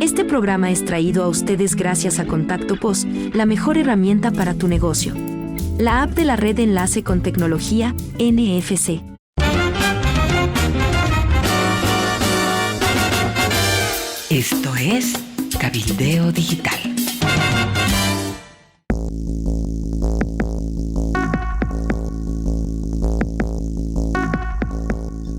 Este programa es traído a ustedes gracias a Contacto POS, la mejor herramienta para tu negocio. La app de la red de enlace con tecnología, NFC. Esto es Cabildeo Digital.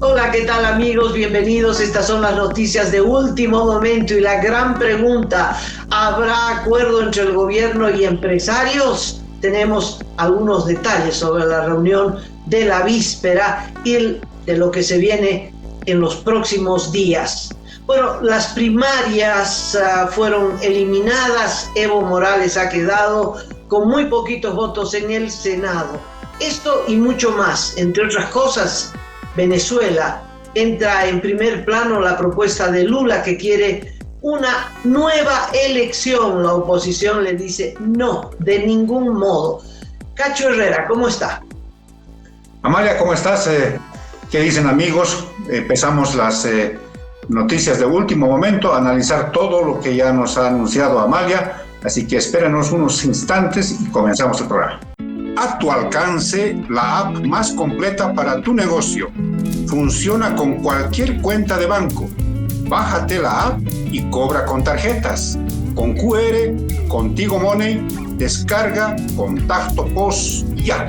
Hola, ¿qué tal amigos? Bienvenidos. Estas son las noticias de último momento y la gran pregunta: ¿habrá acuerdo entre el gobierno y empresarios? Tenemos algunos detalles sobre la reunión de la víspera y de lo que se viene en los próximos días. Bueno, las primarias fueron eliminadas. Evo Morales ha quedado con muy poquitos votos en el Senado. Esto y mucho más, entre otras cosas. Venezuela entra en primer plano la propuesta de Lula, que quiere una nueva elección. La oposición le dice no, de ningún modo. Cacho Herrera, ¿cómo está? Amalia, ¿cómo estás? ¿Qué dicen amigos? Empezamos las noticias de último momento, a analizar todo lo que ya nos ha anunciado Amalia, así que espérenos unos instantes y comenzamos el programa. A tu alcance, la app más completa para tu negocio. Funciona con cualquier cuenta de banco. Bájate la app y cobra con tarjetas. Con QR, con Tigo Money, descarga Contacto POS ya.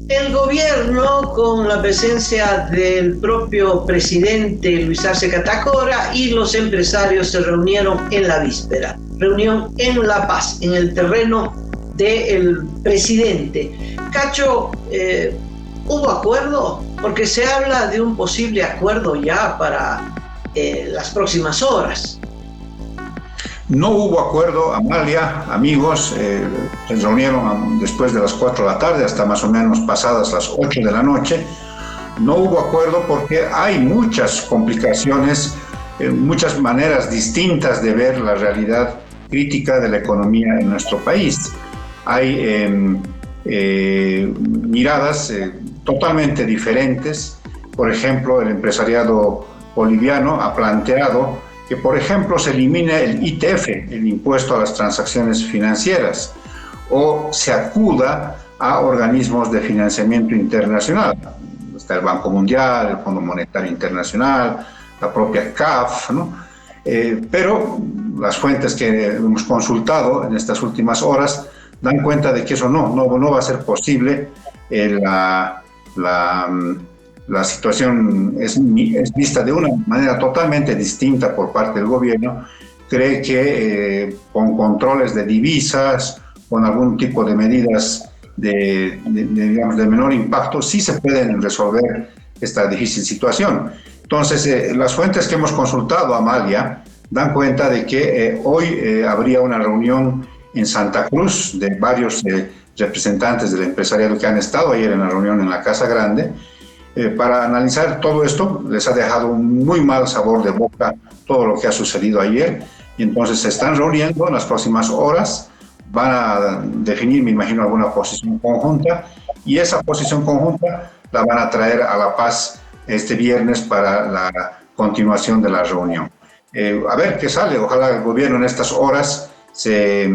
El gobierno, con la presencia del propio presidente Luis Arce Catacora, y los empresarios se reunieron en la víspera. Reunión en La Paz, en el terreno del presidente. Cacho, ¿hubo acuerdo? Porque se habla de un posible acuerdo ya para las próximas horas. No hubo acuerdo, Amalia, amigos, se reunieron después de las 4 de la tarde hasta más o menos pasadas las 8 de la noche. No hubo acuerdo porque hay muchas complicaciones, muchas maneras distintas de ver la realidad crítica de la economía en nuestro país. Hay miradas totalmente diferentes. Por ejemplo, el empresariado boliviano ha planteado que, por ejemplo, se elimine el ITF, el impuesto a las transacciones financieras, o se acuda a organismos de financiamiento internacional. Está el Banco Mundial, el Fondo Monetario Internacional, la propia CAF, ¿no? Pero las fuentes que hemos consultado en estas últimas horas dan cuenta de que eso no va a ser posible. La situación es vista de una manera totalmente distinta por parte del gobierno. Cree que con controles de divisas, con algún tipo de medidas de menor impacto, sí se pueden resolver esta difícil situación. Entonces, las fuentes que hemos consultado, Amalia, dan cuenta de que hoy habría una reunión en Santa Cruz de varios representantes del empresariado que han estado ayer en la reunión en la Casa Grande. Para analizar todo esto. Les ha dejado un muy mal sabor de boca todo lo que ha sucedido ayer, y entonces se están reuniendo en las próximas horas. Van a definir, me imagino, alguna posición conjunta, y esa posición conjunta la van a traer a La Paz este viernes para la continuación de la reunión. A ver qué sale. Ojalá el gobierno en estas horas se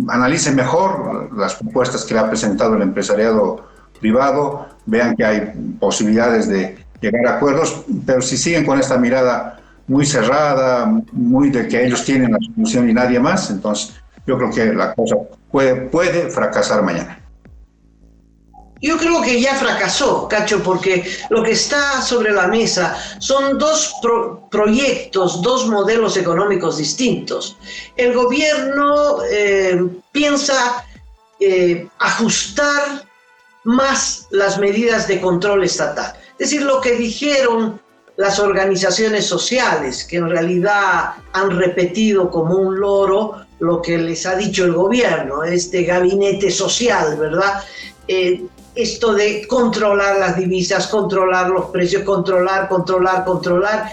analice mejor las propuestas que le ha presentado el empresariado privado, vean que hay posibilidades de llegar a acuerdos, pero si siguen con esta mirada muy cerrada, muy de que ellos tienen la solución y nadie más, entonces yo creo que la cosa puede fracasar mañana. Yo creo que ya fracasó, Cacho, porque lo que está sobre la mesa son dos proyectos, dos modelos económicos distintos. El gobierno piensa ajustar más las medidas de control estatal. Es decir, lo que dijeron las organizaciones sociales, que en realidad han repetido como un loro lo que les ha dicho el gobierno, este gabinete social, ¿verdad? Esto de controlar las divisas, controlar los precios, controlar,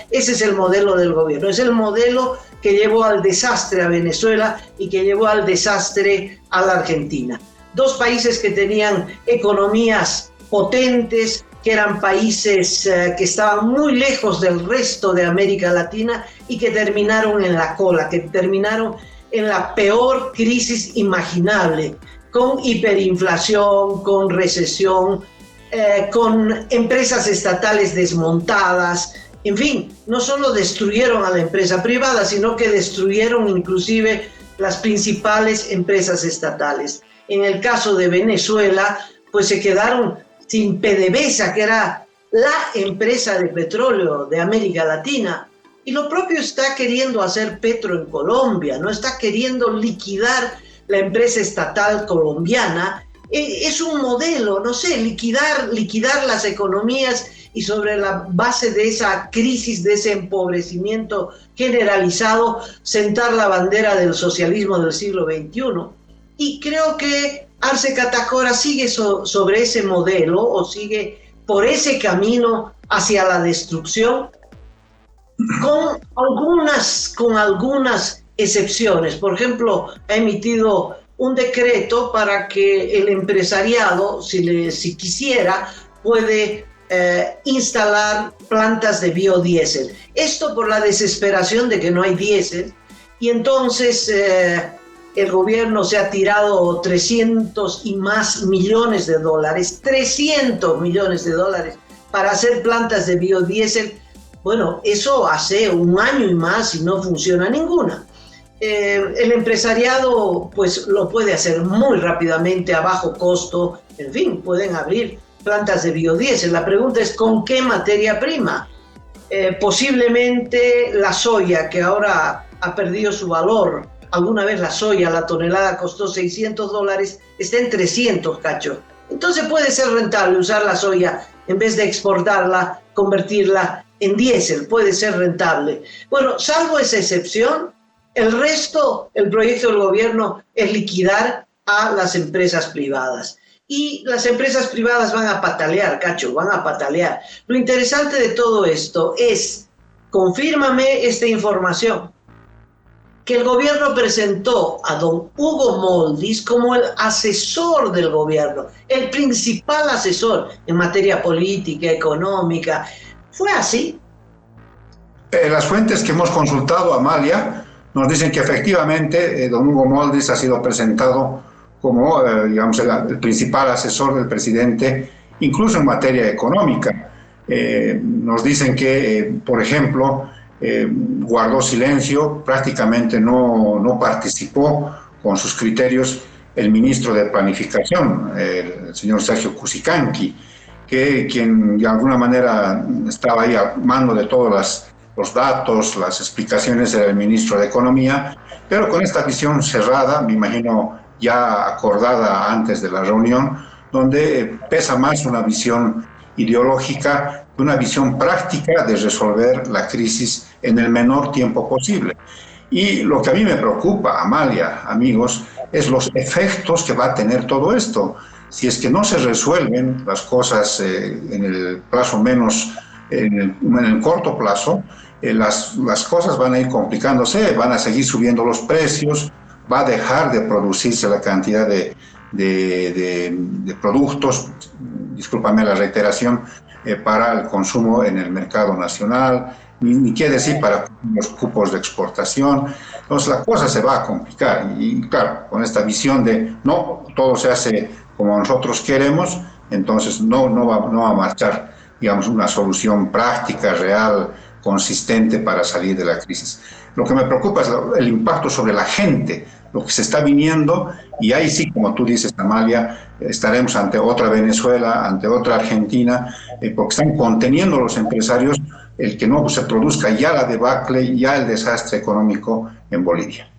ese es el modelo del gobierno, es el modelo que llevó al desastre a Venezuela y que llevó al desastre a la Argentina. Dos países que tenían economías potentes, que eran países que estaban muy lejos del resto de América Latina y que terminaron en la cola, que terminaron en la peor crisis imaginable, con hiperinflación, con recesión, con empresas estatales desmontadas. En fin, no solo destruyeron a la empresa privada, sino que destruyeron inclusive las principales empresas estatales. En el caso de Venezuela, pues se quedaron sin PDVSA, que era la empresa de petróleo de América Latina. Y lo propio está queriendo hacer Petro en Colombia, ¿no? Está queriendo liquidar la empresa estatal colombiana. Es un modelo, no sé, liquidar las economías y sobre la base de esa crisis, de ese empobrecimiento generalizado, sentar la bandera del socialismo del siglo XXI. Y creo que Arce Catacora sigue sobre ese modelo o sigue por ese camino hacia la destrucción, con algunas excepciones. Por ejemplo, ha emitido un decreto para que el empresariado, si quisiera, puede instalar plantas de biodiesel. Esto por la desesperación de que no hay diésel, y entonces el gobierno se ha tirado 300 y más millones de dólares, 300 millones de dólares para hacer plantas de biodiesel. Bueno, eso hace un año y más y no funciona ninguna. El empresariado pues lo puede hacer muy rápidamente a bajo costo. En fin, pueden abrir plantas de biodiesel. La pregunta es ¿con qué materia prima? Posiblemente la soya, que ahora ha perdido su valor. Alguna vez la soya, la tonelada costó $600, está en 300, cacho. Entonces puede ser rentable usar la soya en vez de exportarla, convertirla en diésel, puede ser rentable. Bueno, salvo esa excepción, el resto, el proyecto del gobierno es liquidar a las empresas privadas. Y las empresas privadas van a patalear, cacho, van a patalear. Lo interesante de todo esto es, confírmame esta información, que el gobierno presentó a don Hugo Moldis como el asesor del gobierno, el principal asesor en materia política, económica. ¿Fue así? Las fuentes que hemos consultado, Amalia, nos dicen que efectivamente don Hugo Moldis ha sido presentado como, digamos, el principal asesor del presidente, incluso en materia económica. Nos dicen que, por ejemplo, guardó silencio, prácticamente no participó con sus criterios el ministro de Planificación, el señor Sergio Cusicanqui, quien de alguna manera estaba ahí al mando de todos los datos, las explicaciones era el ministro de Economía, pero con esta visión cerrada, me imagino ya acordada antes de la reunión, donde pesa más una visión ideológica que una visión práctica de resolver la crisis en el menor tiempo posible. Y lo que a mí me preocupa, Amalia, amigos, es los efectos que va a tener todo esto. Si es que no se resuelven las cosas en el plazo menos, en el corto plazo, las cosas van a ir complicándose, van a seguir subiendo los precios, va a dejar de producirse la cantidad de productos, discúlpame la reiteración, para el consumo en el mercado nacional, ni qué decir para los cupos de exportación. Entonces la cosa se va a complicar y claro, con esta visión de no todo se hace como nosotros queremos, entonces no va a marchar, digamos, una solución práctica, real, consistente para salir de la crisis. Lo que me preocupa es el impacto sobre la gente, lo que se está viniendo, y ahí sí, como tú dices, Amalia, estaremos ante otra Venezuela, ante otra Argentina, porque están conteniendo los empresarios el que no se produzca ya la debacle, ya el desastre económico en Bolivia.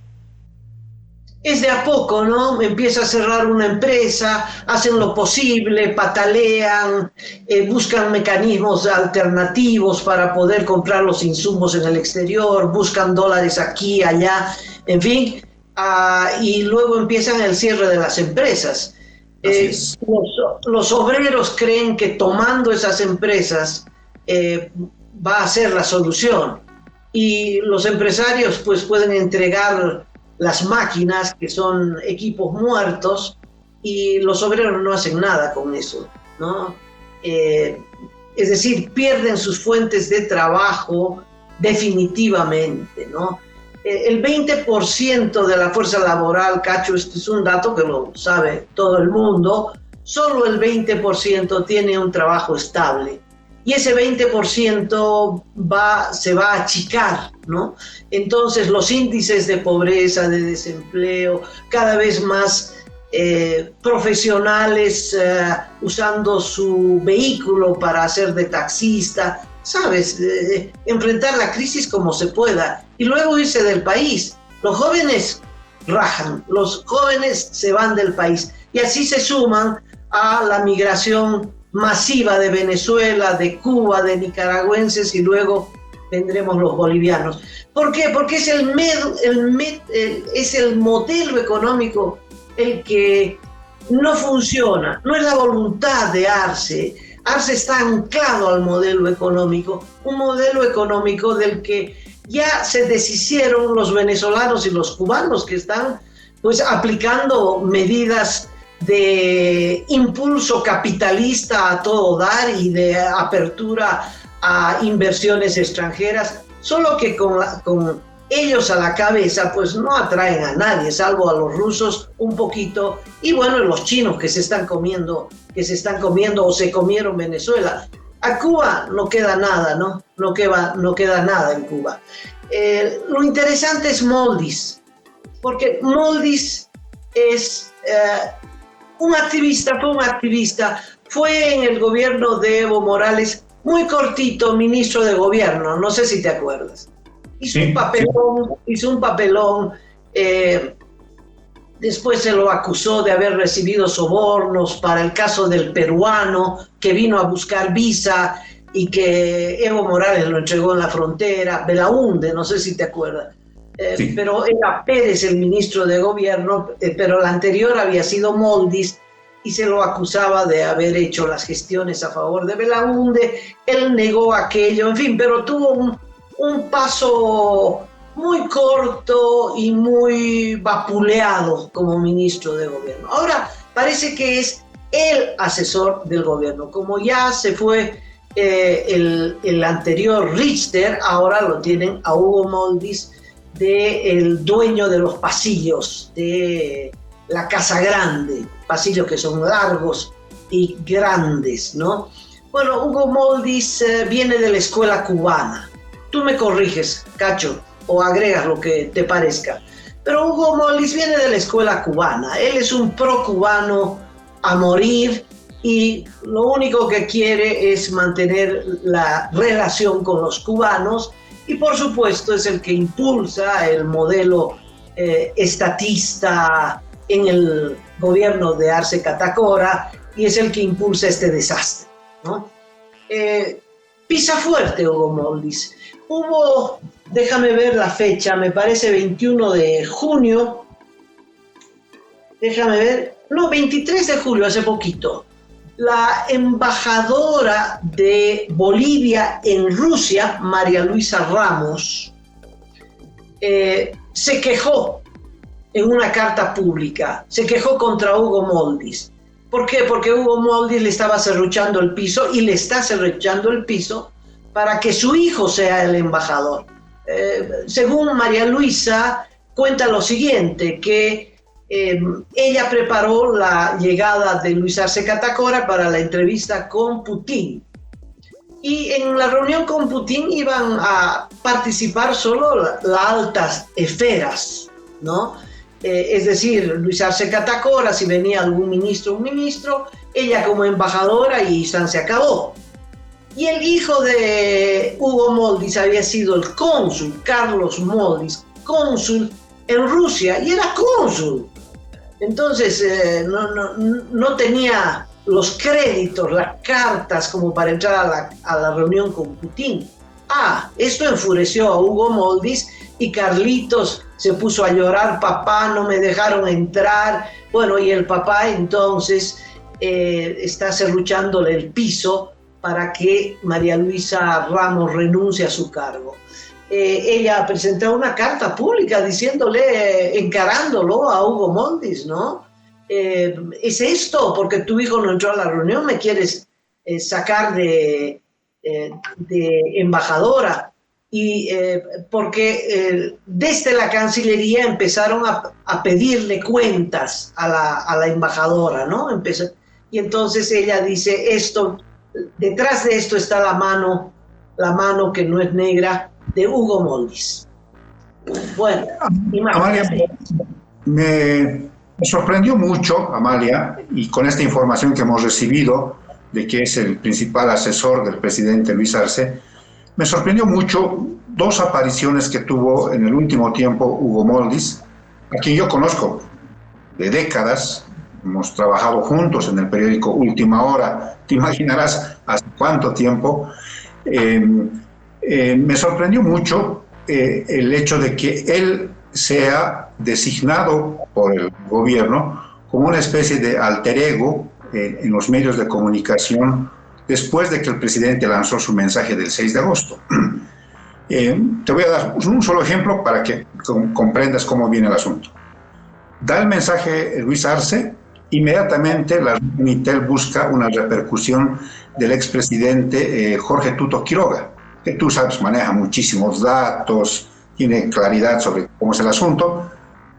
Es de a poco, ¿no? Empieza a cerrar una empresa, hacen lo posible, patalean, buscan mecanismos alternativos para poder comprar los insumos en el exterior, buscan dólares aquí, allá, en fin, y luego empiezan el cierre de las empresas. Los obreros creen que tomando esas empresas va a ser la solución, y los empresarios pues pueden entregar las máquinas, que son equipos muertos, y los obreros no hacen nada con eso, ¿no? es decir, pierden sus fuentes de trabajo definitivamente, ¿no? El 20% de la fuerza laboral, Cacho, este es un dato que lo sabe todo el mundo, solo el 20% tiene un trabajo estable. Y ese 20% se va a achicar, ¿no? Entonces los índices de pobreza, de desempleo, cada vez más profesionales usando su vehículo para hacer de taxista, ¿sabes? Enfrentar la crisis como se pueda y luego irse del país. Los jóvenes rajan, los jóvenes se van del país y así se suman a la migración masiva de Venezuela, de Cuba, de nicaragüenses y luego vendremos los bolivianos. ¿Por qué? Porque es el modelo económico el que no funciona, no es la voluntad de Arce. Arce está anclado al modelo económico, un modelo económico del que ya se deshicieron los venezolanos y los cubanos que están pues aplicando medidas de impulso capitalista a todo dar y de apertura a inversiones extranjeras, solo que con ellos a la cabeza pues no atraen a nadie, salvo a los rusos un poquito, y bueno, los chinos que se están comiendo o se comieron Venezuela. A Cuba no queda nada, ¿no? No queda nada en Cuba. Lo interesante es Moldis, porque Moldis es fue un activista, fue en el gobierno de Evo Morales, muy cortito, ministro de gobierno, no sé si te acuerdas. Hizo un papelón, después se lo acusó de haber recibido sobornos para el caso del peruano que vino a buscar visa y que Evo Morales lo entregó en la frontera, Belaúnde, no sé si te acuerdas. Sí. Pero era Pérez el ministro de gobierno, pero el anterior había sido Moldis y se lo acusaba de haber hecho las gestiones a favor de Belaúnde. Él negó aquello, en fin, pero tuvo un paso muy corto y muy vapuleado como ministro de gobierno. Ahora parece que es el asesor del gobierno. Como ya se fue el anterior Richter, ahora lo tienen a Hugo Moldis, el dueño de los pasillos de la Casa Grande, pasillos que son largos y grandes, ¿no? Bueno, Hugo Moldis viene de la escuela cubana. Tú me corriges, Cacho, o agregas lo que te parezca. Pero Hugo Moldis viene de la escuela cubana. Él es un pro-cubano a morir y lo único que quiere es mantener la relación con los cubanos y por supuesto es el que impulsa el modelo estatista en el gobierno de Arce Catacora y es el que impulsa este desastre, ¿no? Pisa fuerte Hugo Moldis. Hubo, déjame ver la fecha, me parece 21 de junio, 23 de julio, hace poquito, la embajadora de Bolivia en Rusia, María Luisa Ramos, se quejó en una carta pública, se quejó contra Hugo Moldis. ¿Por qué? Porque Hugo Moldis le estaba serruchando el piso y le está serruchando el piso para que su hijo sea el embajador. Según María Luisa, cuenta lo siguiente, que ella preparó la llegada de Luis Arce Catacora para la entrevista con Putin. Y en la reunión con Putin iban a participar solo las altas esferas, ¿no? Es decir, Luis Arce Catacora, si venía algún ministro, un ministro, ella como embajadora y se acabó. Y el hijo de Hugo Moldis había sido el cónsul, Carlos Moldis, cónsul en Rusia, y era cónsul. Entonces no tenía los créditos, las cartas como para entrar a la reunión con Putin. Esto enfureció a Hugo Moldis y Carlitos se puso a llorar, papá, no me dejaron entrar. Bueno, y el papá entonces está serruchándole el piso para que María Luisa Ramos renuncie a su cargo. Ella presentó una carta pública diciéndole, encarándolo a Hugo Moldis, ¿no? ¿Es esto? Porque tu hijo no entró a la reunión, ¿me quieres sacar de de embajadora, y porque desde la Cancillería empezaron a pedirle cuentas a la embajadora, ¿no? Y entonces ella dice, detrás de esto está la mano que no es negra, de Hugo Moldis. Bueno, Amalia, me sorprendió mucho, Amalia, y con esta información que hemos recibido de que es el principal asesor del presidente Luis Arce, me sorprendió mucho dos apariciones que tuvo en el último tiempo Hugo Moldis, a quien yo conozco de décadas. Hemos trabajado juntos en el periódico Última Hora, te imaginarás hace cuánto tiempo. Me sorprendió mucho el hecho de que él sea designado por el gobierno como una especie de alter ego en los medios de comunicación después de que el presidente lanzó su mensaje del 6 de agosto. Te voy a dar un solo ejemplo para que comprendas cómo viene el asunto. Da el mensaje Luis Arce, inmediatamente la Unitel busca una repercusión del expresidente Jorge Tuto Quiroga, que tú sabes maneja muchísimos datos, tiene claridad sobre cómo es el asunto,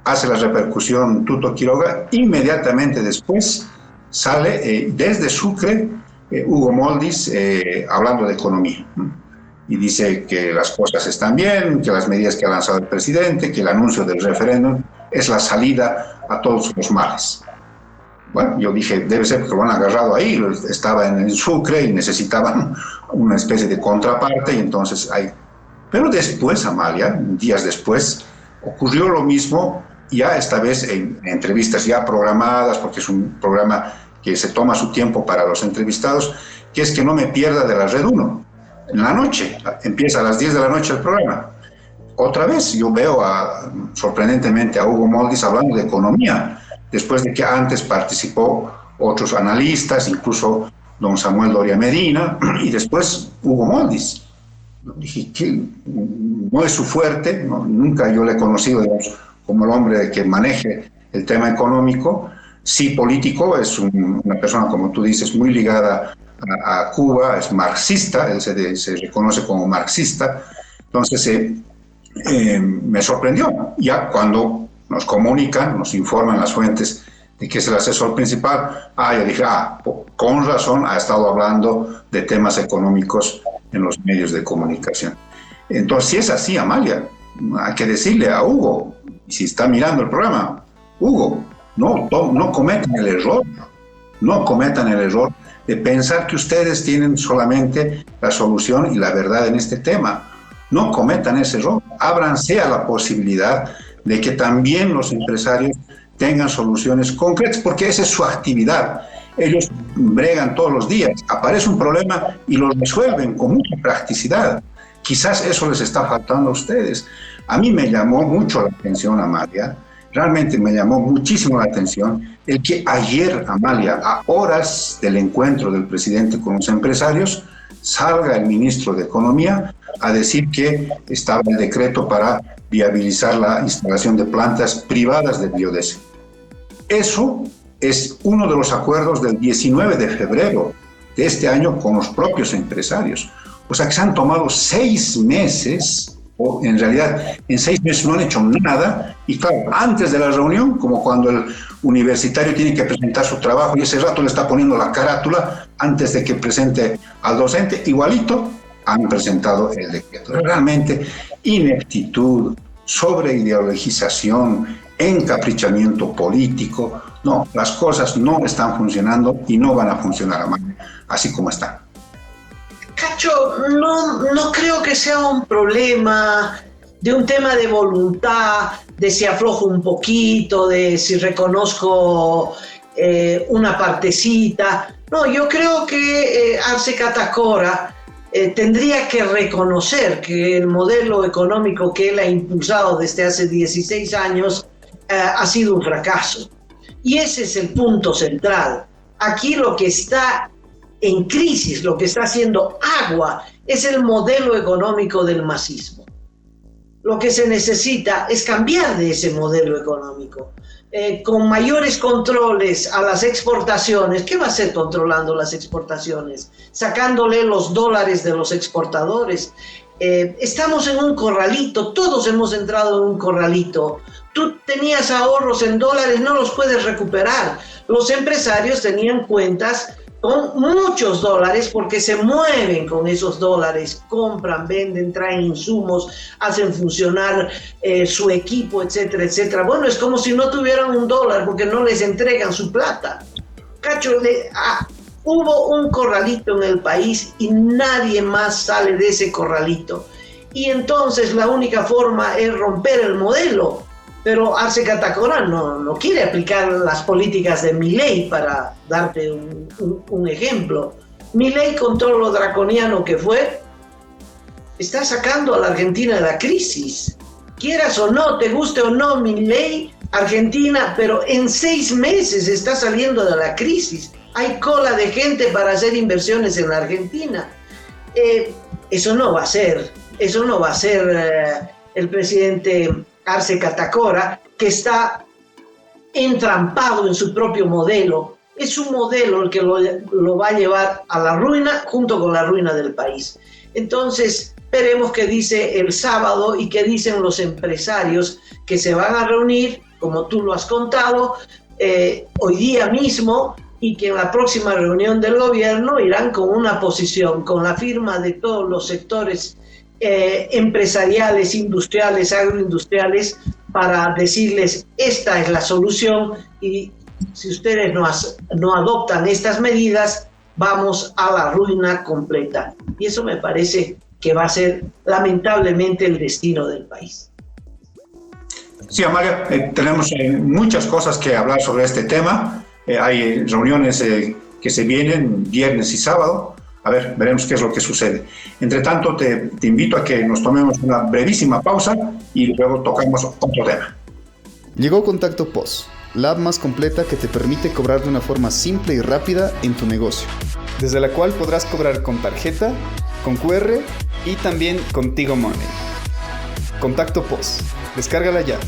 hace la repercusión Tuto Quiroga, inmediatamente después sale desde Sucre Hugo Moldis hablando de economía, ¿no? Y dice que las cosas están bien, que las medidas que ha lanzado el presidente, que el anuncio del referéndum es la salida a todos los males. Bueno, yo dije, debe ser que lo han agarrado ahí, estaba en el Sucre y necesitaban una especie de contraparte, y entonces ahí. Pero después, Amalia, días después, ocurrió lo mismo, ya esta vez en entrevistas ya programadas, porque es un programa que se toma su tiempo para los entrevistados, que es que no me pierda de la Red 1. En la noche, empieza a las 10 de la noche el programa. Otra vez yo veo sorprendentemente a Hugo Moldis hablando de economía, después de que antes participó otros analistas, incluso don Samuel Doria Medina, y después Hugo Moldis. Dije que no es su fuerte, no, nunca yo le he conocido, digamos, como el hombre que maneje el tema económico. Sí, político, es una persona, como tú dices, muy ligada a Cuba, es marxista, él se reconoce como marxista. Entonces me sorprendió, ya cuando nos comunican, nos informan las fuentes de que es el asesor principal, yo dije, con razón ha estado hablando de temas económicos en los medios de comunicación. Entonces, si es así, Amalia, hay que decirle a Hugo, si está mirando el programa, Hugo, no cometan el error de pensar que ustedes tienen solamente la solución y la verdad en este tema. No cometan ese error, ábranse a la posibilidad de que también los empresarios tengan soluciones concretas, porque esa es su actividad. Ellos bregan todos los días, aparece un problema y lo resuelven con mucha practicidad. Quizás eso les está faltando a ustedes. A mí me llamó mucho la atención, Amalia, realmente me llamó muchísimo la atención el que ayer, Amalia, a horas del encuentro del presidente con los empresarios, salga el ministro de Economía a decir que estaba el decreto para viabilizar la instalación de plantas privadas de biodiesel. Eso es uno de los acuerdos del 19 de febrero de este año con los propios empresarios. O sea que se han tomado 6 meses, o en realidad en 6 meses no han hecho nada, y claro, antes de la reunión, como cuando el universitario tiene que presentar su trabajo y ese rato le está poniendo la carátula antes de que presente al docente, igualito han presentado el decreto. Realmente ineptitud, sobreideologización, encaprichamiento político. No, las cosas no están funcionando y no van a funcionar así como están. Cacho, no creo que sea un problema de un tema de voluntad, de si aflojo un poquito, de si reconozco una partecita. No, yo creo que Arce Catacora tendría que reconocer que el modelo económico que él ha impulsado desde hace 16 años ha sido un fracaso. Y ese es el punto central. Aquí lo que está en crisis, lo que está haciendo agua, es el modelo económico del masismo. lo que se necesita es cambiar de ese modelo económico. Con mayores controles a las exportaciones. ¿Qué va a hacer controlando las exportaciones? Sacándole los dólares de los exportadores. Estamos en un corralito, todos hemos entrado en un corralito. Tú tenías ahorros en dólares, no los puedes recuperar. Los empresarios tenían cuentas con muchos dólares porque se mueven con esos dólares, compran, venden, traen insumos, hacen funcionar su equipo, etcétera, etcétera. Bueno, es como si no tuvieran un dólar porque no les entregan su plata. Cacho, hubo un corralito en el país y nadie más sale de ese corralito. Y entonces la única forma es romper el modelo. Pero Arce Catacora no quiere aplicar las políticas de Milei, para darte un ejemplo. Milei, con todo lo draconiano que fue, está sacando a la Argentina de la crisis. Quieras o no, te guste o no, Milei, Argentina, pero en 6 meses está saliendo de la crisis. Hay cola de gente para hacer inversiones en la Argentina. Eso no va a ser el presidente Arce Catacora, que está entrampado en su propio modelo. Es un modelo el que lo va a llevar a la ruina junto con la ruina del país. Entonces, veremos qué dice el sábado y qué dicen los empresarios que se van a reunir, como tú lo has contado, hoy día mismo, y que en la próxima reunión del gobierno irán con una posición, con la firma de todos los sectores empresariales, industriales, agroindustriales, para decirles: esta es la solución, y si ustedes no adoptan estas medidas, vamos a la ruina completa. Y eso me parece que va a ser lamentablemente el destino del país. Sí, Amalia, tenemos muchas cosas que hablar sobre este tema. Hay reuniones que se vienen viernes y sábado. A ver, veremos qué es lo que sucede. Entre tanto, te invito a que nos tomemos una brevísima pausa y luego tocamos otro tema. Llegó Contacto POS, la app más completa que te permite cobrar de una forma simple y rápida en tu negocio, desde la cual podrás cobrar con tarjeta, con QR y también con Tigo Money. Contacto POS, descárgala ya.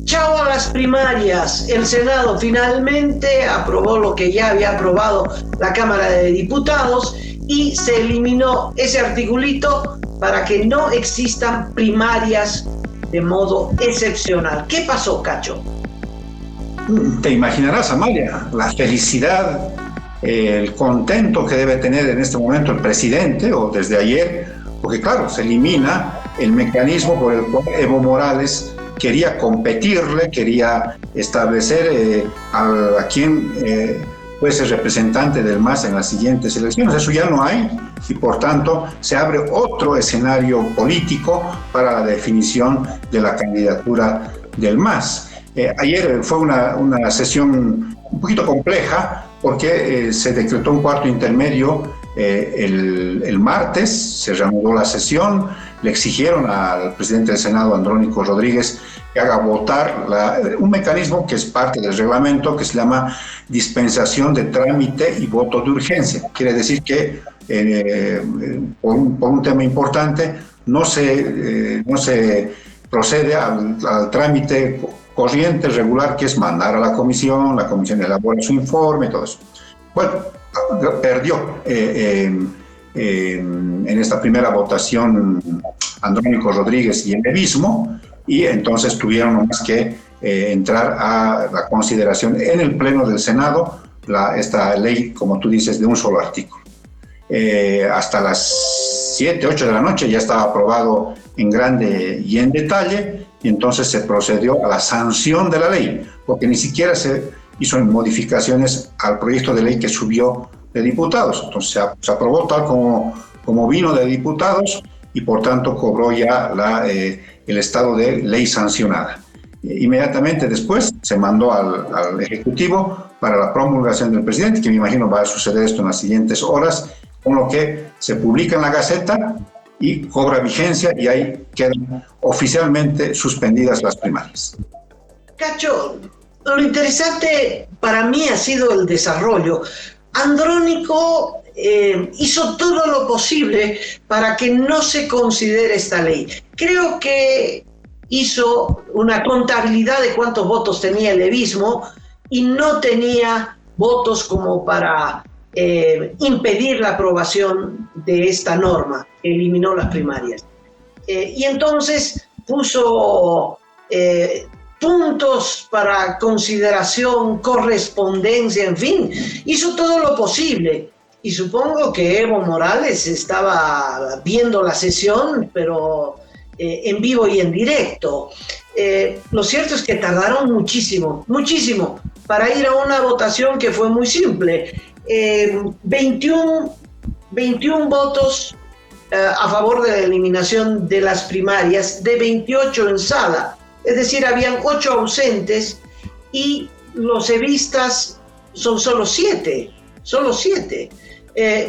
Chao a las primarias. El Senado finalmente aprobó lo que ya había aprobado la Cámara de Diputados y se eliminó ese articulito para que no existan primarias de modo excepcional. ¿Qué pasó, Cacho? Te imaginarás, Amalia, la felicidad, el contento que debe tener en este momento el presidente, o desde ayer, porque claro, se elimina el mecanismo por el cual Evo Morales quería competirle, quería establecer a quien fuese representante del MAS en las siguientes elecciones. Eso ya no hay, y por tanto se abre otro escenario político para la definición de la candidatura del MAS. Ayer fue una sesión un poquito compleja porque se decretó un cuarto intermedio el martes, se reanudó la sesión, le exigieron al presidente del Senado, Andrónico Rodríguez, que haga votar un mecanismo que es parte del reglamento, que se llama dispensación de trámite y voto de urgencia. Quiere decir que por un tema importante no se procede al trámite corriente, regular, que es mandar a la comisión elabora su informe y todo eso. Bueno, perdió en esta primera votación Andrónico Rodríguez y el levismo, y entonces tuvieron más que entrar a la consideración en el Pleno del Senado esta ley, como tú dices, de un solo artículo. Hasta las 7, 8 de la noche ya estaba aprobado en grande y en detalle, y entonces se procedió a la sanción de la ley, porque ni siquiera se hizo modificaciones al proyecto de ley que subió de diputados. Entonces se aprobó tal como vino de diputados, y por tanto cobró ya el estado de ley sancionada. Inmediatamente después se mandó al Ejecutivo para la promulgación del presidente, que me imagino va a suceder esto en las siguientes horas, con lo que se publica en la Gaceta y cobra vigencia, y ahí quedan oficialmente suspendidas las primarias. Cacho, lo interesante para mí ha sido el desarrollo. Andrónico hizo todo lo posible para que no se considere esta ley. Creo que hizo una contabilidad de cuántos votos tenía el levismo y no tenía votos como para impedir la aprobación de esta norma. Eliminó las primarias. Y entonces puso puntos para consideración, correspondencia, en fin, hizo todo lo posible. Y supongo que Evo Morales estaba viendo la sesión, pero en vivo y en directo. Lo cierto es que tardaron muchísimo para ir a una votación que fue muy simple. 21 votos a favor de la eliminación de las primarias, de 28 en sala. Es decir, habían 8 ausentes y los evistas son solo 7.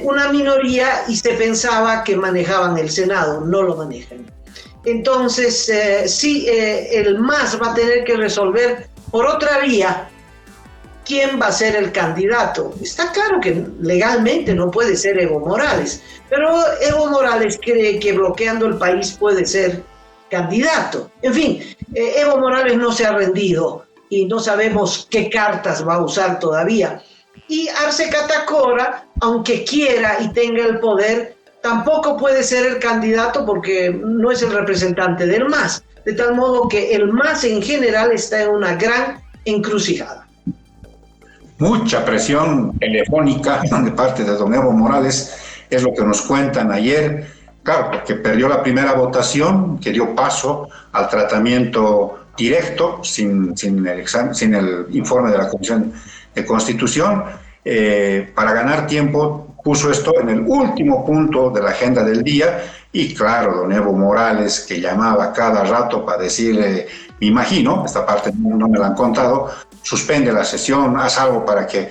Una minoría, y se pensaba que manejaban el Senado, no lo manejan. Entonces, sí, el MAS va a tener que resolver por otra vía quién va a ser el candidato. Está claro que legalmente no puede ser Evo Morales, pero Evo Morales cree que bloqueando el país puede ser candidato. En fin, Evo Morales no se ha rendido y no sabemos qué cartas va a usar todavía. Y Arce Catacora, aunque quiera y tenga el poder, tampoco puede ser el candidato porque no es el representante del MAS. De tal modo que el MAS en general está en una gran encrucijada. Mucha presión telefónica de parte de don Evo Morales, es lo que nos cuentan ayer. Claro, porque perdió la primera votación, que dio paso al tratamiento directo, sin el informe de la Comisión de Constitución. Para ganar tiempo puso esto en el último punto de la agenda del día y claro, don Evo Morales, que llamaba cada rato para decirle, me imagino, esta parte no me la han contado, suspende la sesión, haz algo para que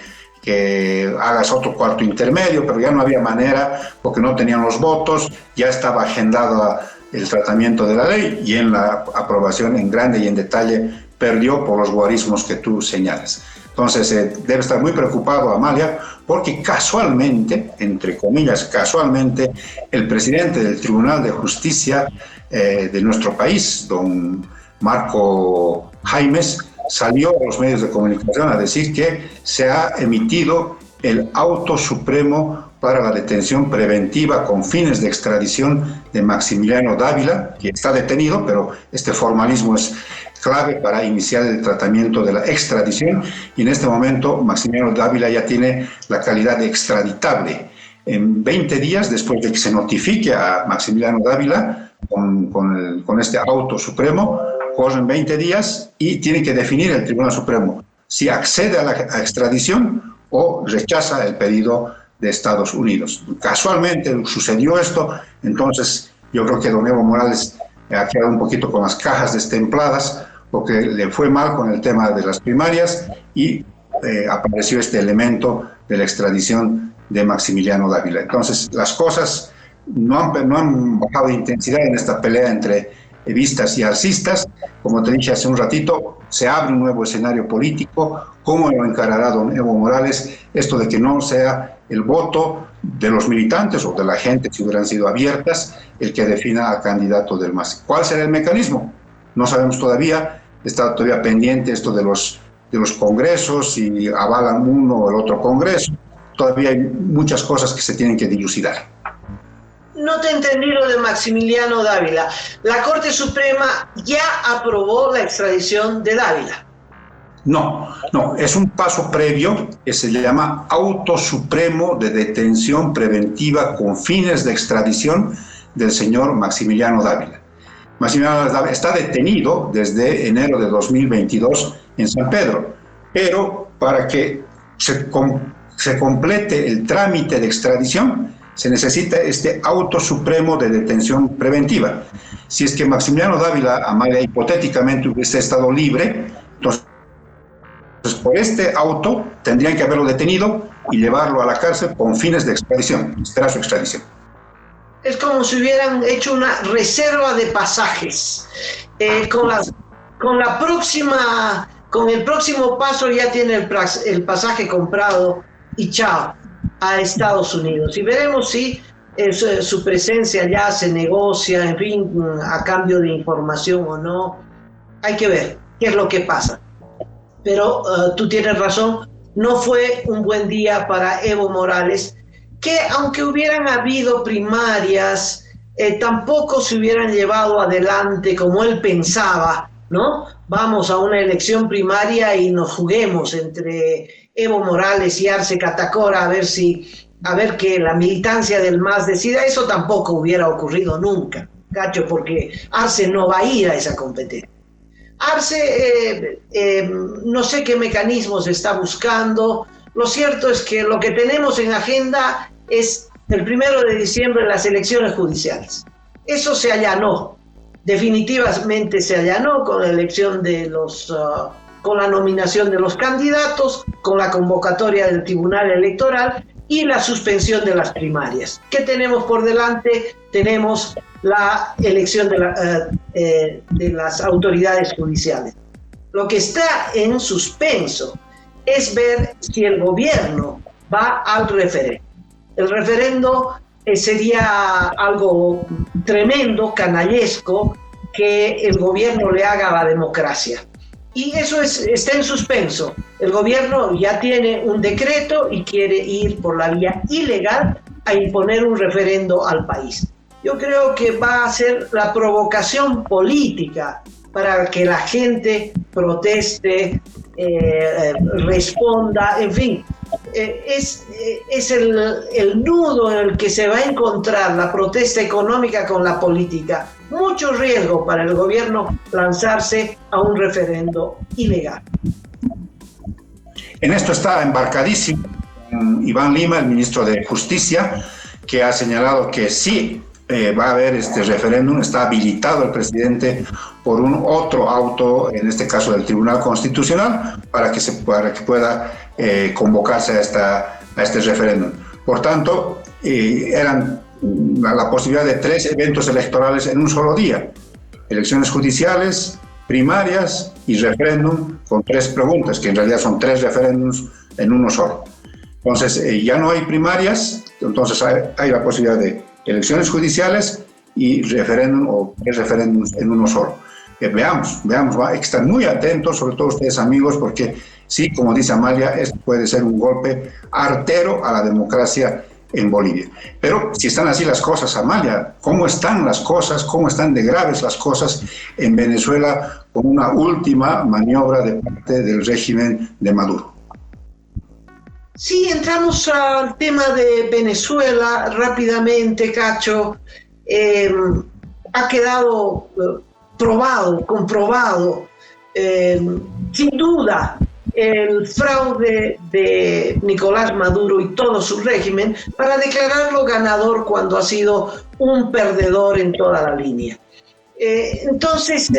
hagas otro cuarto intermedio, pero ya no había manera porque no tenían los votos, ya estaba agendado el tratamiento de la ley y en la aprobación en grande y en detalle perdió por los guarismos que tú señalas. Entonces debe estar muy preocupado Amalia porque casualmente, entre comillas casualmente, el presidente del Tribunal de Justicia de nuestro país, don Marco Jaimes, salió a los medios de comunicación a decir que se ha emitido el auto supremo para la detención preventiva con fines de extradición de Maximiliano Dávila, que está detenido, pero este formalismo es clave para iniciar el tratamiento de la extradición y en este momento Maximiliano Dávila ya tiene la calidad de extraditable. En 20 días, después de que se notifique a Maximiliano Dávila con este auto supremo, corren 20 días y tiene que definir el Tribunal Supremo si accede a la extradición o rechaza el pedido de Estados Unidos. Casualmente sucedió esto, entonces yo creo que don Evo Morales ha quedado un poquito con las cajas destempladas porque le fue mal con el tema de las primarias y apareció este elemento de la extradición de Maximiliano Dávila. Entonces las cosas no han bajado de intensidad en esta pelea entre evistas y arcistas. Como te dije hace un ratito, se abre un nuevo escenario político. ¿Cómo lo encarará don Evo Morales? Esto de que no sea el voto de los militantes o de la gente, si hubieran sido abiertas, el que defina al candidato del MAS. ¿Cuál será el mecanismo? No sabemos todavía. Está todavía pendiente esto de los congresos, si avalan uno o el otro congreso. Todavía hay muchas cosas que se tienen que dilucidar. No te entendí lo de Maximiliano Dávila. La Corte Suprema ya aprobó la extradición de Dávila. No, es un paso previo que se llama auto supremo de detención preventiva con fines de extradición del señor Maximiliano Dávila. Maximiliano Dávila está detenido desde enero de 2022 en San Pedro, pero para que se complete el trámite de extradición se necesita este auto supremo de detención preventiva. Si es que Maximiliano Dávila, Amalia, hipotéticamente hubiese estado libre, entonces por este auto tendrían que haberlo detenido y llevarlo a la cárcel con fines de extradición, esperar su extradición. Es como si hubieran hecho una reserva de pasajes. Con el próximo paso ya tiene el pasaje comprado y chao, a Estados Unidos. Y veremos si su presencia allá se negocia, en fin, a cambio de información o no. Hay que ver qué es lo que pasa. Pero tú tienes razón, no fue un buen día para Evo Morales, que aunque hubieran habido primarias, tampoco se hubieran llevado adelante como él pensaba, ¿no? Vamos a una elección primaria y nos juguemos entre Evo Morales y Arce Catacora a ver que la militancia del MAS decida. Eso tampoco hubiera ocurrido nunca, Cacho, porque Arce no va a ir a esa competencia. Arce, no sé qué mecanismos está buscando. Lo cierto es que lo que tenemos en agenda es el 1 de diciembre las elecciones judiciales. Eso se allanó, definitivamente se allanó con la elección de con la nominación de los candidatos, con la convocatoria del Tribunal Electoral y la suspensión de las primarias. ¿Qué tenemos por delante? Tenemos la elección de las autoridades judiciales. Lo que está en suspenso es ver si el gobierno va al referendo. El referendo sería algo tremendo, canallesco, que el gobierno le haga a la democracia. Y eso está en suspenso. El gobierno ya tiene un decreto y quiere ir por la vía ilegal a imponer un referendo al país. Yo creo que va a ser la provocación política para que la gente proteste, responda, en fin. Es el nudo en el que se va a encontrar la protesta económica con la política. Mucho riesgo para el gobierno lanzarse a un referendo ilegal. En esto está embarcadísimo Iván Lima, el ministro de Justicia, que ha señalado que sí va a haber este referéndum. Está habilitado el presidente por un otro auto, en este caso del Tribunal Constitucional, para que pueda convocarse a este referéndum. Por tanto, eran la posibilidad de 3 eventos electorales en un solo día: elecciones judiciales, primarias y referéndum, con 3 preguntas, que en realidad son 3 referéndums en uno solo. Entonces, ya no hay primarias, entonces hay la posibilidad de elecciones judiciales y referéndum o 3 referéndums en uno solo. Veamos, hay que estar muy atentos, sobre todo ustedes amigos, porque sí, como dice Amalia, esto puede ser un golpe artero a la democracia en Bolivia. Pero si están así las cosas, Amalia, ¿cómo están las cosas? ¿Cómo están de graves las cosas en Venezuela con una última maniobra de parte del régimen de Maduro? Sí, entramos al tema de Venezuela rápidamente, Cacho. Ha quedado comprobado, sin duda, el fraude de Nicolás Maduro y todo su régimen para declararlo ganador cuando ha sido un perdedor en toda la línea. Entonces,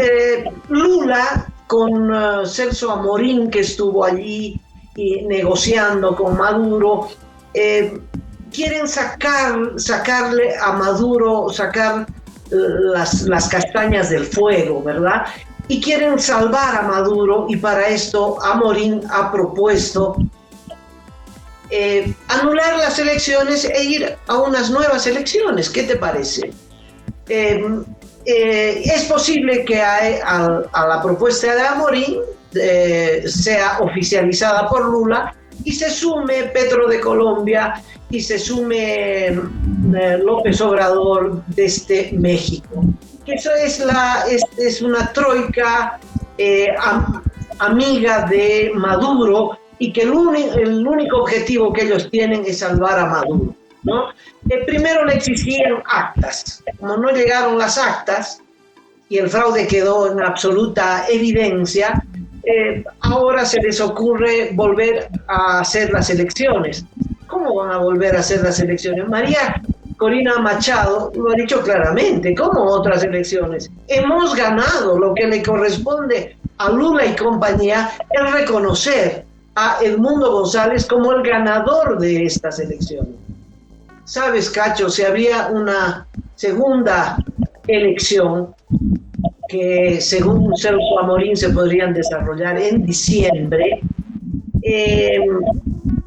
Lula, con Celso Amorín, que estuvo allí y negociando con Maduro, quieren sacarle a Maduro, sacar las castañas del fuego, ¿verdad? Y quieren salvar a Maduro, y para esto Amorín ha propuesto anular las elecciones e ir a unas nuevas elecciones. ¿Qué te parece? Es posible que a la propuesta de Amorín sea oficializada por Lula y se sume Petro de Colombia y se sume López Obrador desde México. Eso es una troika amiga de Maduro, y que el único objetivo que ellos tienen es salvar a Maduro, ¿no? Primero le exigieron actas. Como no llegaron las actas y el fraude quedó en absoluta evidencia, ahora se les ocurre volver a hacer las elecciones. ¿Cómo van a volver a hacer las elecciones? María Corina Machado lo ha dicho claramente. ¿Cómo otras elecciones? Hemos ganado. Lo que le corresponde a Lula y compañía es reconocer a Edmundo González como el ganador de estas elecciones. ¿Sabes, Cacho? Si habría una segunda elección que, según Celso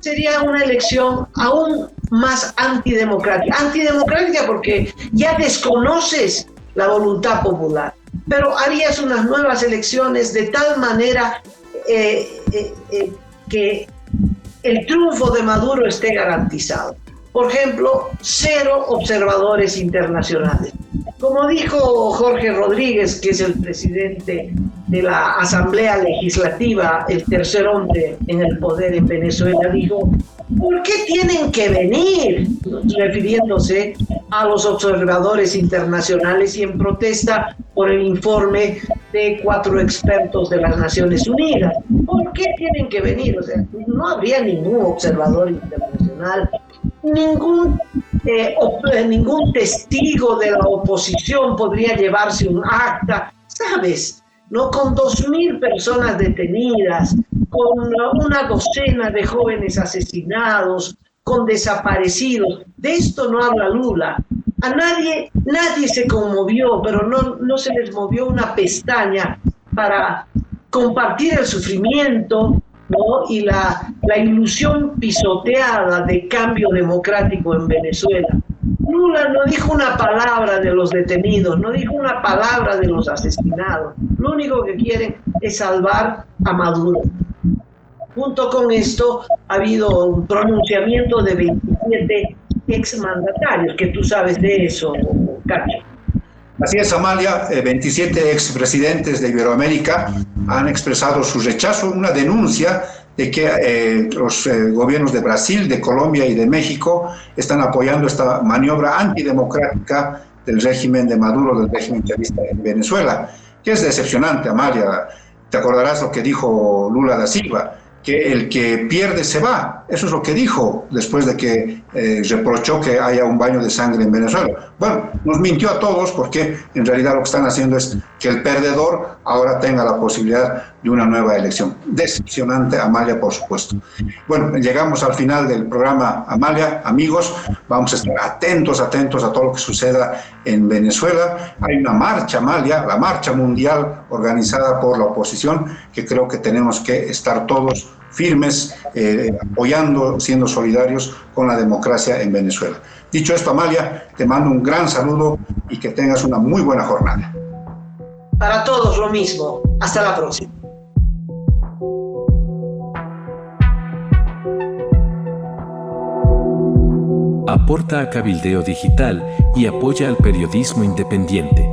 sería una elección aún más antidemocrática. Antidemocrática porque ya desconoces la voluntad popular, pero harías unas nuevas elecciones de tal manera que el triunfo de Maduro esté garantizado. Por ejemplo, 0 observadores internacionales. Como dijo Jorge Rodríguez, que es el presidente de la Asamblea Legislativa, el tercer hombre en el poder en Venezuela, dijo, ¿por qué tienen que venir? Refiriéndose a los observadores internacionales y en protesta por el informe de 4 expertos de las Naciones Unidas. ¿Por qué tienen que venir? O sea, no habría ningún observador internacional, ningún testigo de la oposición podría llevarse un acta, ¿sabes? ¿No? Con 2.000 personas detenidas, con una docena de jóvenes asesinados, con desaparecidos. De esto no habla Lula. A nadie se conmovió, pero no se les movió una pestaña para compartir el sufrimiento, ¿no? Y la ilusión pisoteada de cambio democrático en Venezuela. Lula no dijo una palabra de los detenidos, no dijo una palabra de los asesinados. Lo único que quieren es salvar a Maduro. Junto con esto ha habido un pronunciamiento de 27 exmandatarios, que tú sabes de eso, Cacho. Así es, Amalia, 27 expresidentes de Iberoamérica han expresado su rechazo, una denuncia de que los gobiernos de Brasil, de Colombia y de México están apoyando esta maniobra antidemocrática del régimen de Maduro, del régimen chavista en Venezuela, que es decepcionante, Amalia. Te acordarás lo que dijo Lula da Silva, que el que pierde se va. Eso es lo que dijo después de que reprochó que haya un baño de sangre en Venezuela. Bueno, nos mintió a todos porque en realidad lo que están haciendo es que el perdedor ahora tenga la posibilidad de una nueva elección. Decepcionante, Amalia, por supuesto. Bueno, llegamos al final del programa, Amalia. Amigos, vamos a estar atentos a todo lo que suceda en Venezuela. Hay una marcha, Amalia, la marcha mundial organizada por la oposición, que creo que tenemos que estar todos firmes, apoyando, siendo solidarios con la democracia en Venezuela. Dicho esto, Amalia, te mando un gran saludo y que tengas una muy buena jornada. Para todos lo mismo. Hasta la próxima. Aporta a Cabildeo Digital y apoya al periodismo independiente.